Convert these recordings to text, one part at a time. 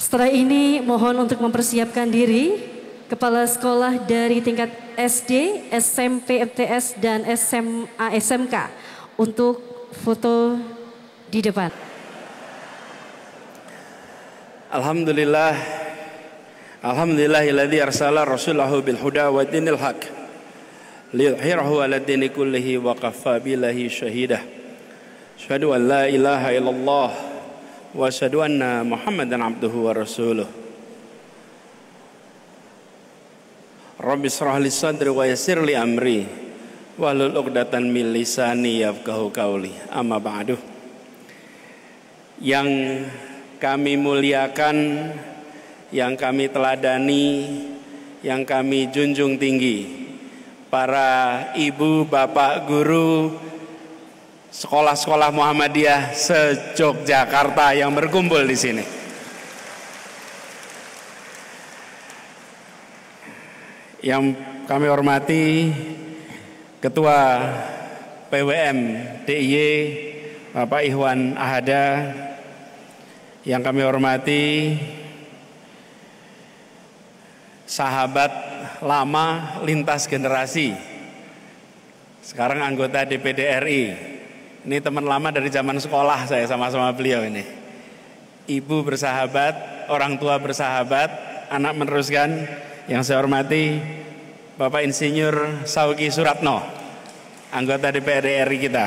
Setelah ini mohon untuk mempersiapkan diri Kepala Sekolah dari tingkat SD, SMP, MTS, dan SMA, SMK untuk foto di depan. Alhamdulillahilladzi arsala rasulahu bil huda wa dinil haq liyudhhirahu 'ala dini kullihi wa kaffa billahi shahidah. Asyhadu an la ilaha illallah wa asyhadu anna Muhammadan abduhu wa rasuluh. Rabbi shrah li sadri wa yassir li amri wahlul 'uqdatan min lisani yafqahu qawli. Amma ba'du. Yang kami muliakan, yang kami teladani, yang kami junjung tinggi, para ibu, bapak, guru sekolah-sekolah Muhammadiyah se-Yogyakarta yang berkumpul di sini. Yang kami hormati Ketua PWM DIY Bapak Ikhwan Ahada, yang kami hormati sahabat lama lintas generasi, sekarang anggota DPD RI. Ini teman lama dari zaman sekolah saya sama-sama beliau ini. Ibu bersahabat, orang tua bersahabat, anak meneruskan. Yang saya hormati Bapak Insinyur Sauki Suratno, anggota DPD RI kita.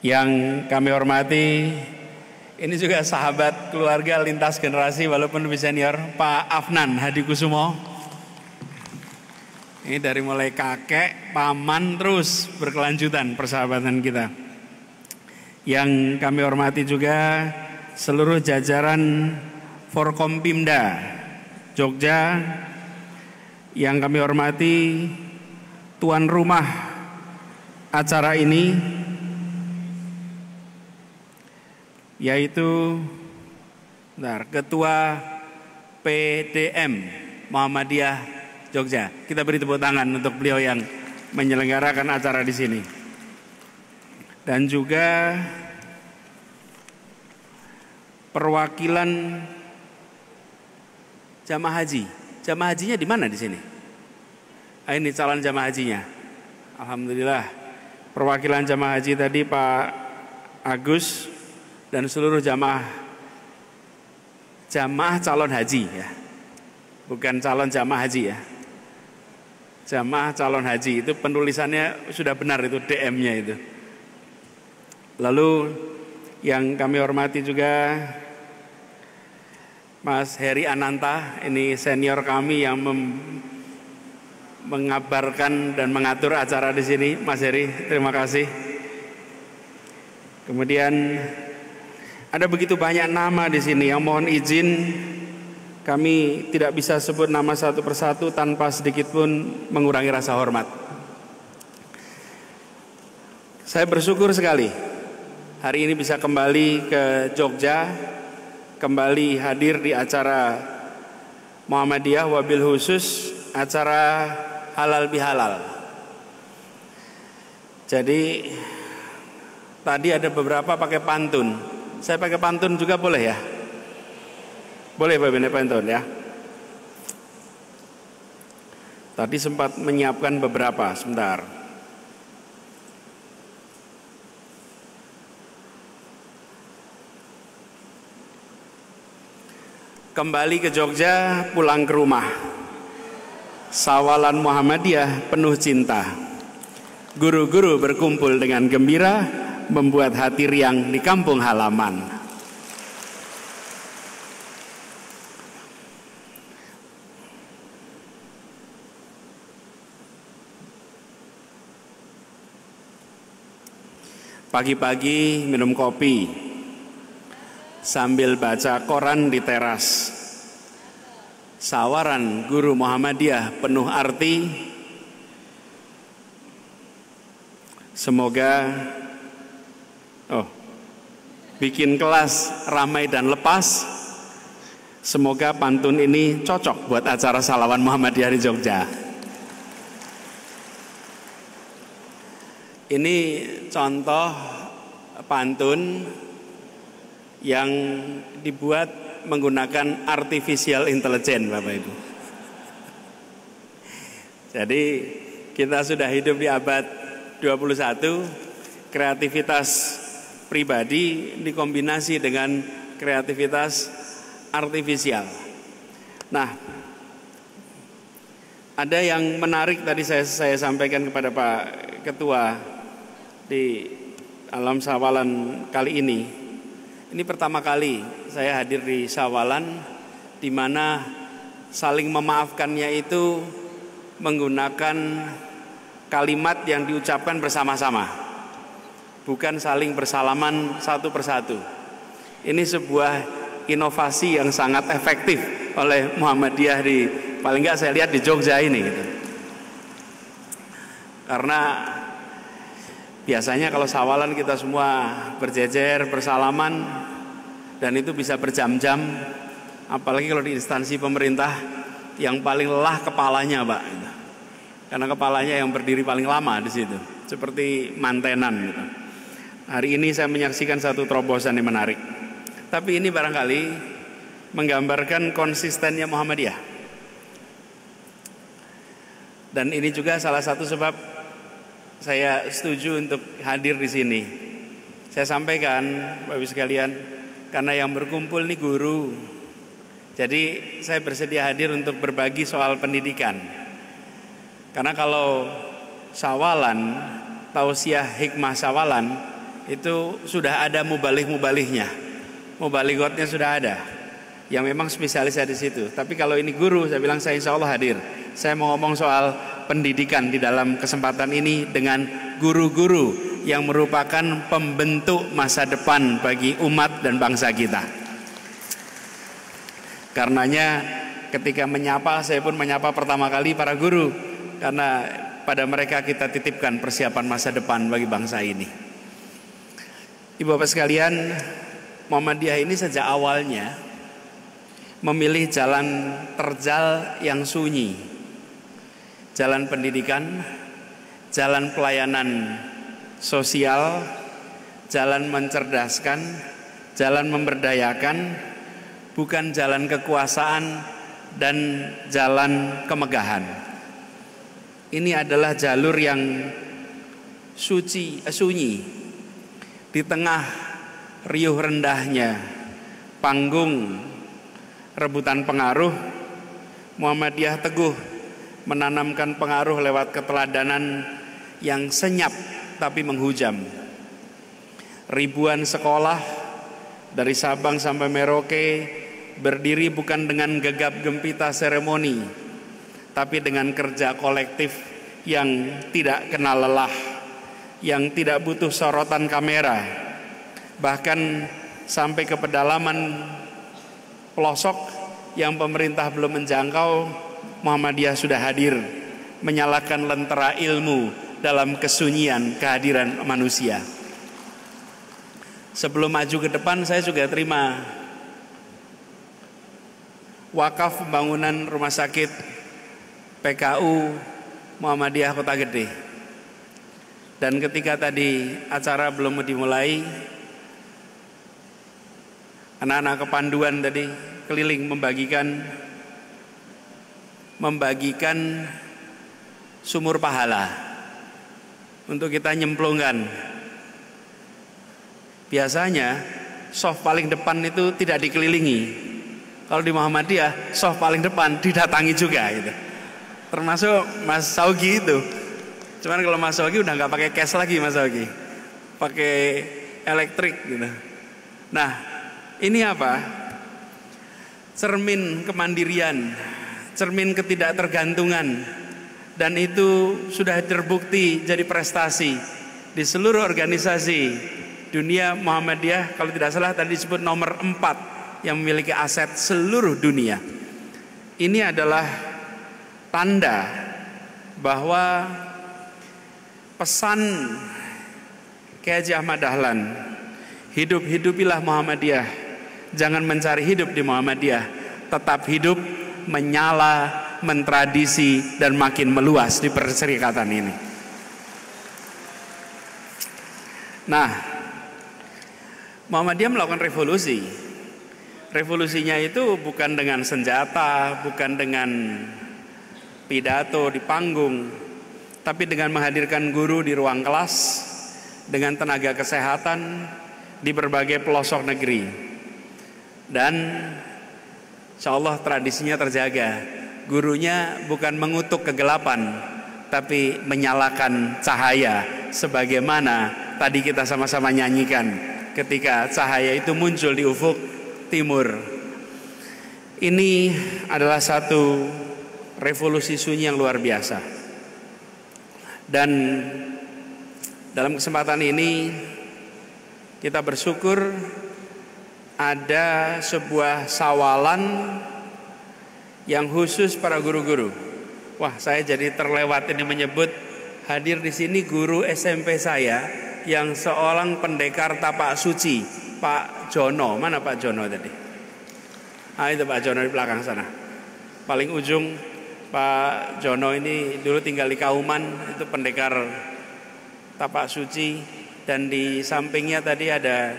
Yang kami hormati, ini juga sahabat keluarga lintas generasi walaupun lebih senior, Pak Afnan Hadikusumo. Ini dari mulai kakek, paman, terus berkelanjutan persahabatan kita. Yang kami hormati juga seluruh jajaran Forkompimda Jogja. Yang kami hormati tuan rumah acara ini, yaitu Ketua PDM Muhammadiyah Jogja. Kita beri tepuk tangan untuk beliau yang menyelenggarakan acara di sini. Dan juga perwakilan jamaah haji. Jamaah hajinya di mana di sini? Ini calon jamaah hajinya. Alhamdulillah. Perwakilan jamaah haji tadi Pak Agus dan seluruh jamaah calon haji ya. Bukan calon jamaah haji ya. Jamaah calon haji itu penulisannya sudah benar, itu DM-nya itu. Lalu yang kami hormati juga Mas Heri Ananta, ini senior kami yang mengabarkan dan mengatur acara di sini. Mas Heri, terima kasih. Kemudian ada begitu banyak nama di sini yang mohon izin kami tidak bisa sebut nama satu persatu tanpa sedikit pun mengurangi rasa hormat. Saya bersyukur sekali hari ini bisa kembali ke Jogja, kembali hadir di acara Muhammadiyah, wabil khusus acara halal bihalal. Jadi tadi ada beberapa pakai pantun. Saya pakai pantun juga boleh ya? Boleh Pak Bene pantun ya? Tadi sempat menyiapkan beberapa, sebentar. Kembali ke Jogja, pulang ke rumah. Sawalan Muhammadiyah penuh cinta. Guru-guru berkumpul dengan gembira, membuat hati riang di kampung halaman. Pagi-pagi minum kopi sambil baca koran di teras. Sawaran guru Muhammadiyah penuh arti. Semoga bikin kelas ramai dan lepas. Semoga pantun ini cocok buat acara salawan Muhammadiyah di Jogja. Ini contoh pantun yang dibuat menggunakan artificial intelligence, Bapak Ibu. Jadi kita sudah hidup di abad 21, kreativitas pribadi dikombinasi dengan kreativitas artifisial. Nah, ada yang menarik tadi saya sampaikan kepada Pak Ketua di Alam Sawalan kali ini. Ini pertama kali saya hadir di Sawalan, di mana saling memaafkannya itu menggunakan kalimat yang diucapkan bersama-sama, bukan saling bersalaman satu persatu. Ini sebuah inovasi yang sangat efektif oleh Muhammadiyah di, paling nggak saya lihat di Jogja ini gitu. Karena biasanya kalau Sawalan kita semua berjejer, bersalaman, dan itu bisa berjam-jam, apalagi kalau di instansi pemerintah yang paling lelah kepalanya, Pak. Karena kepalanya yang berdiri paling lama di situ, seperti mantenan gitu. Hari ini saya menyaksikan satu terobosan yang menarik. Tapi ini barangkali menggambarkan konsistennya Muhammadiyah. Dan ini juga salah satu sebab saya setuju untuk hadir di sini. Saya sampaikan, Bapak Ibu sekalian, karena yang berkumpul ini guru. Jadi saya bersedia hadir untuk berbagi soal pendidikan. Karena kalau Sawalan, tausiah hikmah Sawalan, itu sudah ada mubalih-mubalihnya. Mubaligotnya sudah ada, yang memang spesialisnya di situ. Tapi kalau ini guru, saya bilang saya insya Allah hadir. Saya mau ngomong soal pendidikan di dalam kesempatan ini dengan guru-guru yang merupakan pembentuk masa depan bagi umat dan bangsa kita. Karenanya ketika menyapa, saya pun menyapa pertama kali para guru, karena pada mereka kita titipkan persiapan masa depan bagi bangsa ini. Ibu bapak sekalian, Muhammadiyah ini sejak awalnya memilih jalan terjal yang sunyi, jalan pendidikan, jalan pelayanan sosial, jalan mencerdaskan, jalan memberdayakan, bukan jalan kekuasaan dan jalan kemegahan. Ini adalah jalur yang sunyi di tengah riuh rendahnya panggung rebutan pengaruh. Muhammadiyah teguh menanamkan pengaruh lewat keteladanan yang senyap tapi menghujam. Ribuan sekolah dari Sabang sampai Merauke berdiri bukan dengan gegap gempita seremoni, tapi dengan kerja kolektif yang tidak kenal lelah, yang tidak butuh sorotan kamera. Bahkan sampai ke pedalaman pelosok yang pemerintah belum menjangkau, Muhammadiyah sudah hadir menyalakan lentera ilmu dalam kesunyian kehadiran manusia. Sebelum maju ke depan, saya juga terima wakaf pembangunan rumah sakit PKU Muhammadiyah Kota Gede. Dan ketika tadi acara belum dimulai, anak-anak kepanduan tadi keliling membagikan sumur pahala untuk kita nyemplungkan. Biasanya soft paling depan itu tidak dikelilingi. Kalau di Muhammadiyah soft paling depan didatangi juga gitu. Termasuk Mas Saugi itu. Cuman kalau Mas Saugi udah nggak pakai cash lagi, Mas Saugi, pakai elektrik gitu. Nah, ini apa? Cermin kemandirian, cermin ketidaktergantungan, dan itu sudah terbukti jadi prestasi di seluruh organisasi dunia. Muhammadiyah kalau tidak salah tadi disebut nomor 4 yang memiliki aset seluruh dunia. Ini adalah tanda bahwa pesan Kiai Haji Ahmad Dahlan, hidup-hidupilah Muhammadiyah, jangan mencari hidup di Muhammadiyah, tetap hidup, menyala, mentradisi, dan makin meluas di perserikatan ini. Nah, Muhammadiyah melakukan revolusi. Revolusinya itu bukan dengan senjata, bukan dengan pidato di panggung, tapi dengan menghadirkan guru di ruang kelas, dengan tenaga kesehatan di berbagai pelosok negeri. Dan insya Allah tradisinya terjaga. Gurunya bukan mengutuk kegelapan, tapi menyalakan cahaya, sebagaimana tadi kita sama-sama nyanyikan ketika cahaya itu muncul di ufuk timur. Ini adalah satu revolusi sunyi yang luar biasa. Dan dalam kesempatan ini kita bersyukur ada sebuah sawalan yang khusus para guru-guru. Wah, saya jadi terlewat ini menyebut hadir di sini guru SMP saya yang seorang pendekar tapak suci, Pak Jono. Mana Pak Jono tadi? Ah, itu Pak Jono di belakang sana. Paling ujung Pak Jono ini dulu tinggal di Kauman, itu pendekar tapak suci. Dan di sampingnya tadi ada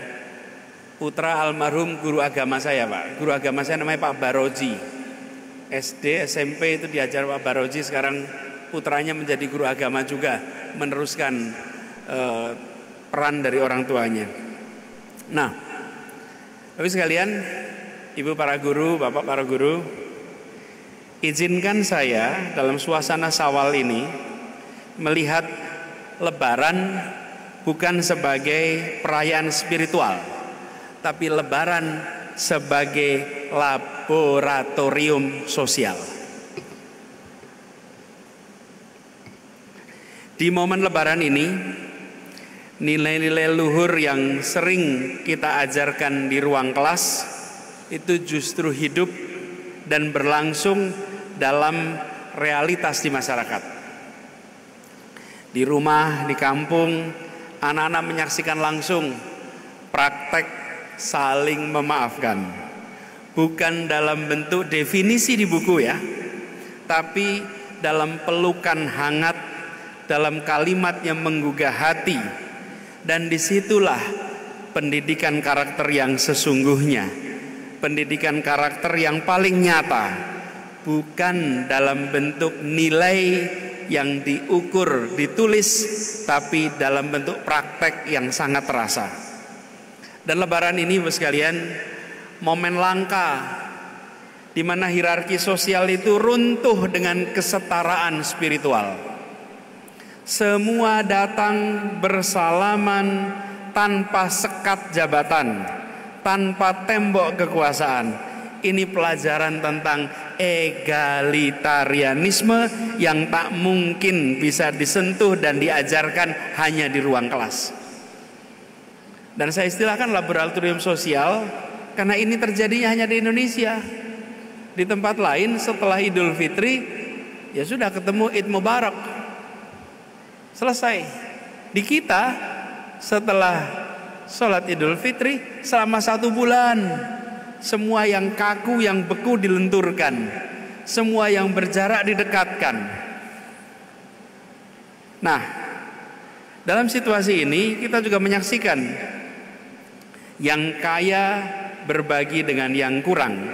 putra almarhum guru agama saya, Pak. Guru agama saya namanya Pak Baroji. SD, SMP itu diajar Pak Baroji. Sekarang putranya menjadi guru agama juga, meneruskan peran dari orang tuanya. Nah, tapi sekalian, ibu para guru, bapak para guru, izinkan saya dalam suasana Syawal ini melihat Lebaran bukan sebagai perayaan spiritual, tapi Lebaran sebagai laboratorium sosial. Di momen Lebaran ini, nilai-nilai luhur yang sering kita ajarkan di ruang kelas itu justru hidup dan berlangsung dalam realitas di masyarakat. Di rumah, di kampung, anak-anak menyaksikan langsung praktek saling memaafkan. Bukan dalam bentuk definisi di buku ya, tapi dalam pelukan hangat, dalam kalimat yang menggugah hati. Dan disitulah pendidikan karakter yang sesungguhnya, pendidikan karakter yang paling nyata, bukan dalam bentuk nilai yang diukur, ditulis, tapi dalam bentuk praktek yang sangat terasa. Dan Lebaran ini, Bapak sekalian, momen langka di mana hierarki sosial itu runtuh dengan kesetaraan spiritual. Semua datang bersalaman tanpa sekat jabatan, tanpa tembok kekuasaan. Ini pelajaran tentang egalitarianisme yang tak mungkin bisa disentuh dan diajarkan hanya di ruang kelas. Dan saya istilahkan laboratorium sosial karena ini terjadinya hanya di Indonesia. Di tempat lain setelah Idul Fitri, ya sudah ketemu Id Mubarak. Selesai. Di kita setelah sholat Idul Fitri selama 1 bulan, semua yang kaku, yang beku dilenturkan, semua yang berjarak didekatkan. Nah, dalam situasi ini kita juga menyaksikan yang kaya berbagi dengan yang kurang,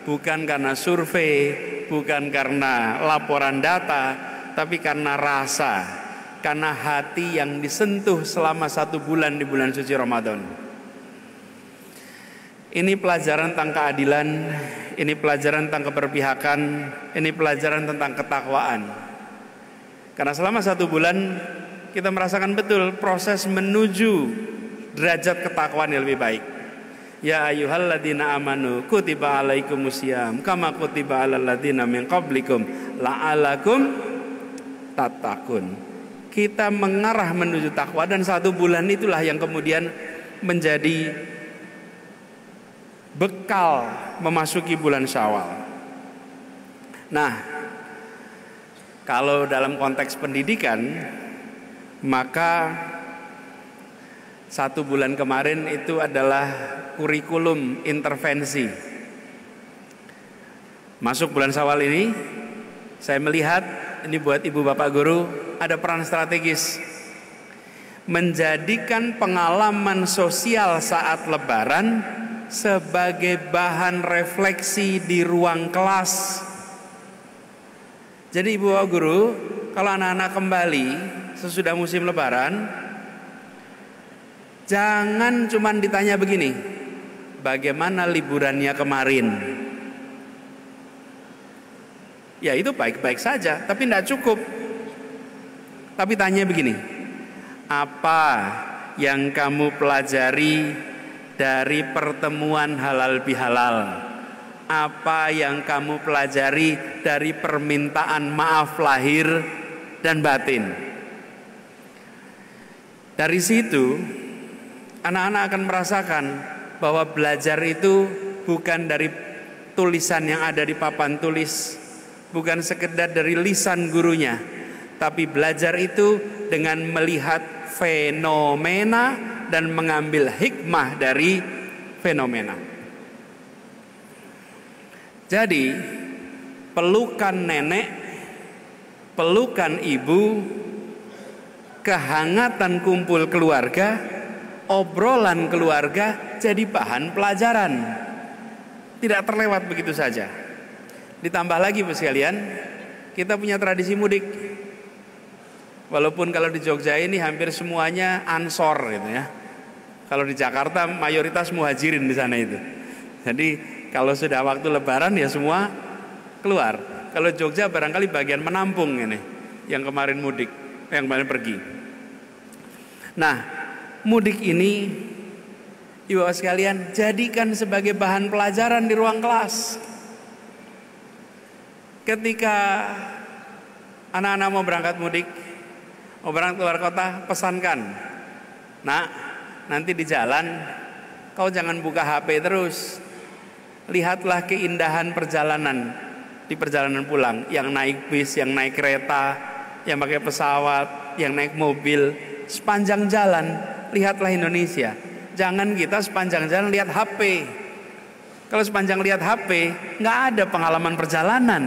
bukan karena survei, bukan karena laporan data, tapi karena rasa, karena hati yang disentuh selama 1 bulan di bulan suci Ramadan. Ini pelajaran tentang keadilan, ini pelajaran tentang keberpihakan, ini pelajaran tentang ketakwaan. Karena selama 1 bulan kita merasakan betul proses menuju derajat ketakwaan yang lebih baik. Ya ayyuhalladzina amanu kutiba alaikumusiyam kama kutiba alal ladzina min qablikum la'alakum tattaqun. Kita mengarah menuju takwa, dan 1 bulan itulah yang kemudian menjadi bekal memasuki bulan Syawal. Nah, kalau dalam konteks pendidikan, maka 1 bulan kemarin itu adalah kurikulum intervensi. Masuk bulan Syawal ini, saya melihat ini buat ibu bapak guru ada peran strategis menjadikan pengalaman sosial saat Lebaran sebagai bahan refleksi di ruang kelas. Jadi Ibu Bapak Guru, kalau anak-anak kembali sesudah musim lebaran, jangan cuma ditanya begini, bagaimana liburannya kemarin? Ya itu baik-baik saja, tapi tidak cukup. Tapi tanya begini, apa yang kamu pelajari dari pertemuan halal bihalal? Apa yang kamu pelajari dari permintaan maaf lahir dan batin? Dari situ anak-anak akan merasakan bahwa belajar itu bukan dari tulisan yang ada di papan tulis, bukan sekedar dari lisan gurunya, tapi belajar itu dengan melihat fenomena dan mengambil hikmah dari fenomena. Jadi pelukan nenek, pelukan ibu, kehangatan kumpul keluarga, obrolan keluarga jadi bahan pelajaran. Tidak terlewat begitu saja. Ditambah lagi Bu sekalian, kita punya tradisi mudik. Walaupun kalau di Jogja ini hampir semuanya ansor gitu ya. Kalau di Jakarta mayoritas muhajirin di sana itu. Jadi kalau sudah waktu lebaran ya semua keluar. Kalau Jogja barangkali bagian menampung ini yang kemarin mudik, yang kemarin pergi. Nah, mudik ini Ibu Bapak sekalian jadikan sebagai bahan pelajaran di ruang kelas. Ketika anak-anak mau berangkat mudik, mau berangkat keluar kota, pesankan, nak, nanti di jalan kau jangan buka HP terus. Lihatlah keindahan perjalanan di perjalanan pulang, yang naik bis, yang naik kereta, yang pakai pesawat, yang naik mobil. Sepanjang jalan lihatlah Indonesia. Jangan kita sepanjang jalan lihat HP. Kalau sepanjang lihat HP, nggak ada pengalaman perjalanan.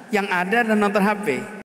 Yang ada dan nonton HP.